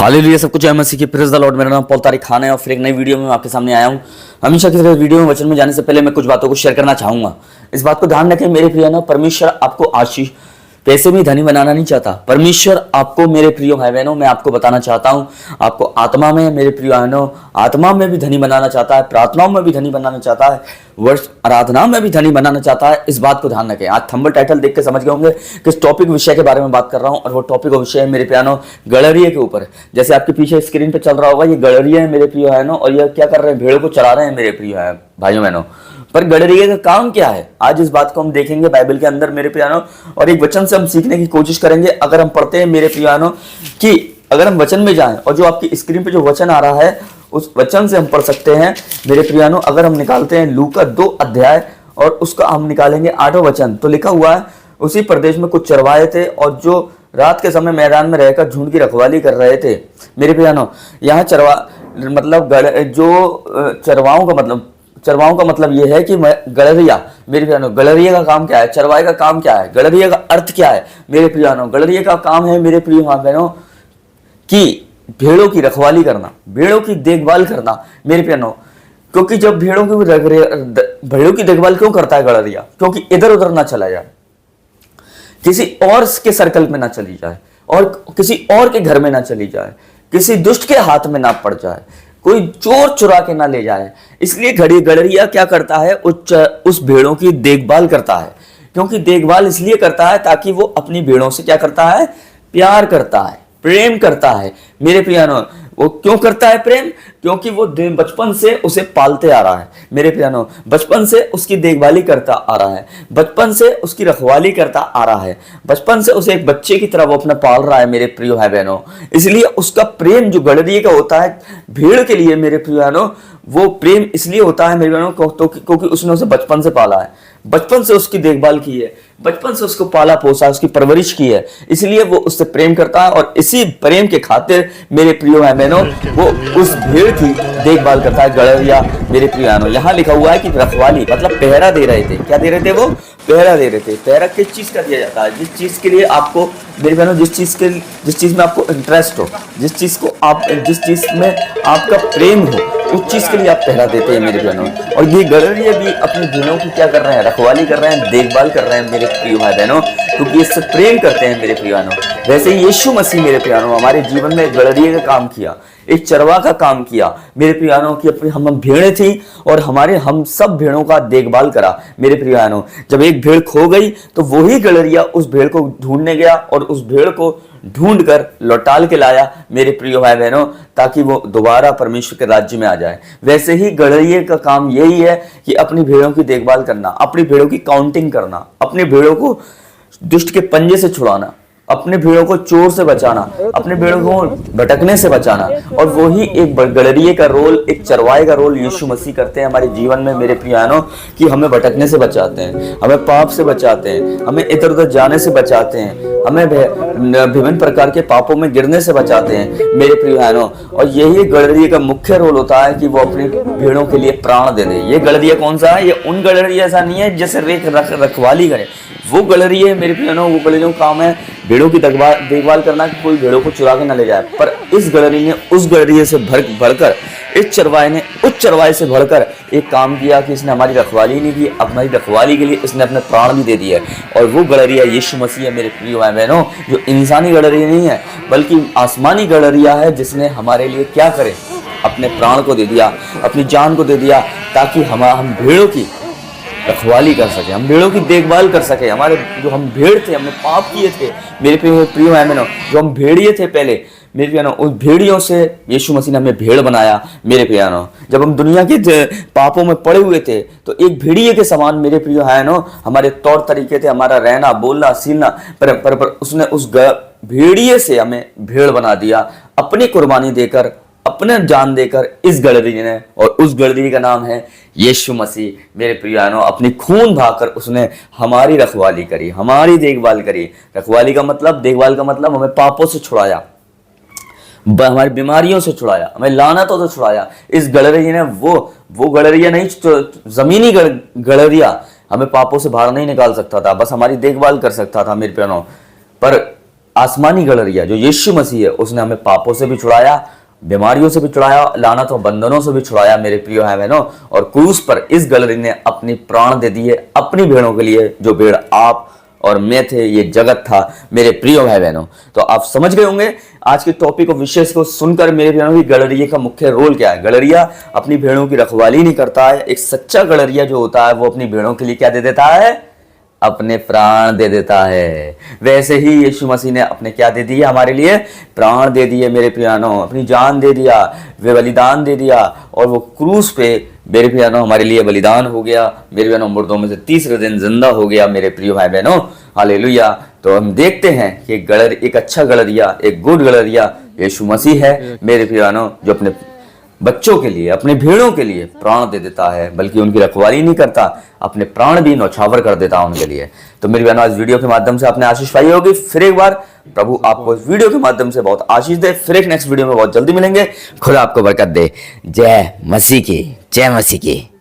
Hallelujah, सब कुछ है मसीह की प्रेज़ द लॉर्ड। मेरा नाम पॉल तारिक खान है और फिर एक नई वीडियो में मैं आपके सामने आया हूँ। हमेशा की तरह वीडियो में वचन में जाने से पहले मैं कुछ बातों को शेयर करना चाहूंगा। इस बात को ध्यान रखें मेरे प्रिय, परमेश्वर आपको आशीष पैसे में धनी बनाना नहीं चाहता। परमेश्वर आपको मेरे प्रियो भाई बहनों, मैं आपको बताना चाहता हूं, आपको आत्मा में मेरे प्रियो बहनों, आत्मा में भी धनी बनाना चाहता है, प्रार्थनाओं में भी धनी बनाना चाहता है, वर्ष आराधना में भी धनी बनाना चाहता है। इस बात को ध्यान रखें। आज थंबनेल टाइटल देख के समझ गए होंगे किस टॉपिक विषय के बारे में बात कर रहा हूं, और वो टॉपिक और विषय है मेरे प्यानो गड़रिये के ऊपर। जैसे आपके पीछे स्क्रीन पे चल रहा होगा, ये गड़रिये है मेरे प्रियो बहनों, और ये क्या कर रहे हैं, भेड़ को चरा रहे हैं मेरे प्रियो भाइयों बहनों। पर गड़रिये का काम क्या है, आज इस बात को हम देखेंगे बाइबल के अंदर मेरे प्रियानो, और एक वचन से हम सीखने की कोशिश करेंगे। अगर हम पढ़ते हैं मेरे प्रियानो कि अगर हम वचन में जाएं, और जो आपकी स्क्रीन पे जो वचन आ रहा है उस वचन से हम पढ़ सकते हैं मेरे प्रियानो। अगर हम निकालते हैं लूका 2 अध्याय और उसका हम निकालेंगे 8वां वचन, तो लिखा हुआ है, उसी प्रदेश में कुछ चरवाहे थे और जो रात के समय मैदान में रहकर झुंड की रखवाली कर रहे थे। मेरे प्रियानो, यहाँ मतलब जो चरवाओं का मतलब यह है कि गड़रिया, मेरे प्रियानो गड़रिया का काम क्या है, चरवाए का काम क्या है, गड़रिया का अर्थ क्या है मेरे प्रियानो। गड़रिया का काम है मेरे प्रिय मां बहनों कि भेड़ों की रखवाली करना, भेड़ों की देखभाल करना मेरे प्रियानो। क्योंकि जब भेड़ों की देखभाल क्यों करता है गड़रिया, क्योंकि इधर उधर ना चला जाए, किसी और के सर्कल में ना चली जाए, और किसी और के घर में ना चली जाए, किसी दुष्ट के हाथ में ना पड़ जाए, कोई चोर चुरा के ना ले जाए। इसलिए गड़रिया क्या करता है, उस भेड़ों की देखभाल करता है। क्योंकि देखभाल इसलिए करता है ताकि वो अपनी भेड़ों से क्या करता है, प्यार करता है, प्रेम करता है मेरे प्रियानो। वो क्यों करता है प्रेम, क्योंकि वो बचपन से उसे पालते आ रहा है मेरे प्रियानो, बचपन से उसकी देखभाली करता आ रहा है, बचपन से उसकी रखवाली करता आ रहा है, बचपन से उसे एक बच्चे की तरह वो अपना पाल रहा है मेरे प्रियो भाई बहनों। इसलिए उसका प्रेम जो गड़रिये का होता है भेड़ के लिए मेरे प्रियो बहनों, वो प्रेम इसलिए होता है मेरे बहनों क्योंकि उसने उसे बचपन से पाला है, बचपन से उसकी देखभाल की है, बचपन से उसको पाला पोसा, उसकी परवरिश की है, इसलिए वो उससे प्रेम करता है। और इसी प्रेम के खातिर मेरे प्रियो भाई बहनों वो उस भेड़ की देखभाल करता है गड़रिया मेरे प्रियो बहनों। यहाँ लिखा हुआ है कि रखवाली मतलब पहरा दे रहे थे। क्या दे रहे थे, वो पहरा दे रहे थे। पहरा किस चीज का दिया जाता है, जिस चीज के लिए आपको मेरे बहनों, जिस चीज में आपको इंटरेस्ट हो, जिस चीज में आपका प्रेम हो, उस चीज के लिए आप पहरा देते हैं मेरे बहनों। और ये गड़रिये भी अपनी भेड़ों की क्या कर रहे हैं, रखवाली कर रहे हैं, देखभाल कर रहे हैं मेरे प्रिय भाई बहनों, क्योंकि इससे प्रेम करते हैं मेरे प्रिय बहनों। वैसे यीशु मसीह मेरे प्रिय बहनों हमारे जीवन में गड़रिये का काम किया, एक चरवा का काम किया मेरे प्रिय बहनों की। हम भेड़ें थी और हम सब भेड़ों का देखभाल करा मेरे प्रिय बहनों। जब एक भेड़ खो गई तो वही गड़रिया उस भेड़ को ढूंढने गया और उस भेड़ को ढूंढकर लौटाल के लाया मेरे प्रिय भाई बहनों, ताकि वो दोबारा परमेश्वर के राज्य में आ जाए। वैसे ही गड़रिये का काम यही है कि अपनी भेड़ों की देखभाल करना, अपनी भेड़ों की काउंटिंग करना, अपनी भेड़ों को दुष्ट के पंजे से छुड़ाना, अपने भेड़ों को चोर से बचाना, अपने भेड़ों को भटकने से बचाना। और वही एक गड़रिये का रोल, एक चरवाए का रोल यीशु मसीह करते हैं हमारे जीवन में मेरे प्रियानो, कि हमें भटकने से बचाते हैं, हमें पाप से बचाते हैं, हमें इधर उधर जाने से बचाते हैं, हमें विभिन्न प्रकार के पापों में गिरने से बचाते हैं मेरे प्रियानो। और यही गड़रिये का मुख्य रोल होता है कि वो अपनी भेड़ों के लिए प्राण दे दे। ये गड़रिया कौन सा है, ये उन गड़रिया ऐसा नहीं है जैसे रखवाली करे, वो गड़रिये मेरे प्रियानो, वो गड़रियों का काम है भेड़ों की देखभाल करना कि कोई भेड़ों को चुरा के ना ले जाए। पर इस गड़रिये ने उस गड़रिये से बढ़कर, इस चरवाए ने उस चरवाए से बढ़कर एक काम किया कि इसने हमारी रखवाली नहीं की, हमारी रखवाली के लिए इसने अपने प्राण भी दे दिए। और वो गड़रिया यीशु मसीह है मेरे प्रिय भाई बहनों, जो इंसानी गड़रिया नहीं है बल्कि आसमानी गड़रिया है, जिसने हमारे लिए क्या करे, अपने प्राण को दे दिया, अपनी जान को दे दिया, ताकि हम भेड़ों की रखवाली कर सके, हम भेड़ों की देखभाल कर सके। हमारे जो हम भेड़ थे, हमने पाप किए थे मेरे प्रिय भाई बहनों, जो हम भेड़िए थे पहले मेरे प्रियो, उस भेड़ियों से यीशु मसीह ने हमें भेड़ बनाया मेरे प्रियो। जब हम दुनिया के पापों में पड़े हुए थे तो एक भेड़िए के समान मेरे प्रियो है नो हमारे तौर तरीके थे, हमारा रहना बोलना सीलना, पर उसने उस भेड़िए से हमें भेड़ बना दिया, अपनी कुर्बानी देकर, अपने जान देकर इस गड़रिये ने। और उस गड़रिये का नाम है यीशु मसीह मेरे प्रियानो। अपनी खून बहाकर उसने हमारी रखवाली करी, हमारी देखभाल करी। रखवाली का मतलब, देखभाल का मतलब हमें पापों से छुड़ाया, हमारी बीमारियों से छुड़ाया, हमें लानतों से छुड़ाया। इस गड़रिये ने वो गड़रिया नहीं, जमीनी गड़रिया हमें पापों से बाहर नहीं निकाल सकता था, बस हमारी देखभाल कर सकता था मेरे प्यारों। पर आसमानी गलरिया जो यीशु मसीह है, उसने हमें पापों से भी छुड़ाया, बीमारियों से भी छुड़ाया, लानत और बंधनों से भी छुड़ाया मेरे प्रिय भाई बहनों। और क्रूस पर इस गलरी ने अपनी प्राण दे दिए अपनी भेड़ों के लिए, जो भेड़ आप और मैं थे, ये जगत था मेरे प्रिय भाई बहनों। तो आप समझ गए होंगे आज के टॉपिक और विषय को सुनकर मेरे बहनों की गलरिये का मुख्य रोल क्या है। गलरिया अपनी भेड़ों की रखवाली नहीं करता है। एक सच्चा गलरिया जो होता है वो अपनी भेड़ों के लिए क्या दे देता है, अपने प्राण दे देता है। वैसे ही यीशु मसीह ने अपने क्या दे दिए हमारे लिए, प्राण दे दिए मेरे प्रियानों, अपनी जान दे दिया, वे बलिदान दे दिया। और वो क्रूस पे मेरे प्रियानों हमारे लिए बलिदान हो गया। मेरे बहनों मुर्दों में से तीसरे दिन जिंदा हो गया मेरे प्रिय भाई बहनों, हालेलुया। तो हम देखते हैं कि एक अच्छा गलरिया, एक गुड गलरिया यीशु मसीह है मेरे प्रियानों, जो अपने बच्चों के लिए, अपने भेड़ों के लिए प्राण दे देता है, बल्कि उनकी रखवाली नहीं करता, अपने प्राण भी न्यौछावर कर देता है उनके लिए। तो मेरी बहनों आज वीडियो के माध्यम से आपने आशीष पाई होगी। फिर एक बार प्रभु आपको इस वीडियो के माध्यम से बहुत आशीष दे। फिर एक नेक्स्ट वीडियो में बहुत जल्दी मिलेंगे। खुदा आपको बरकत दे। जय मसीह की, जय मसीह की।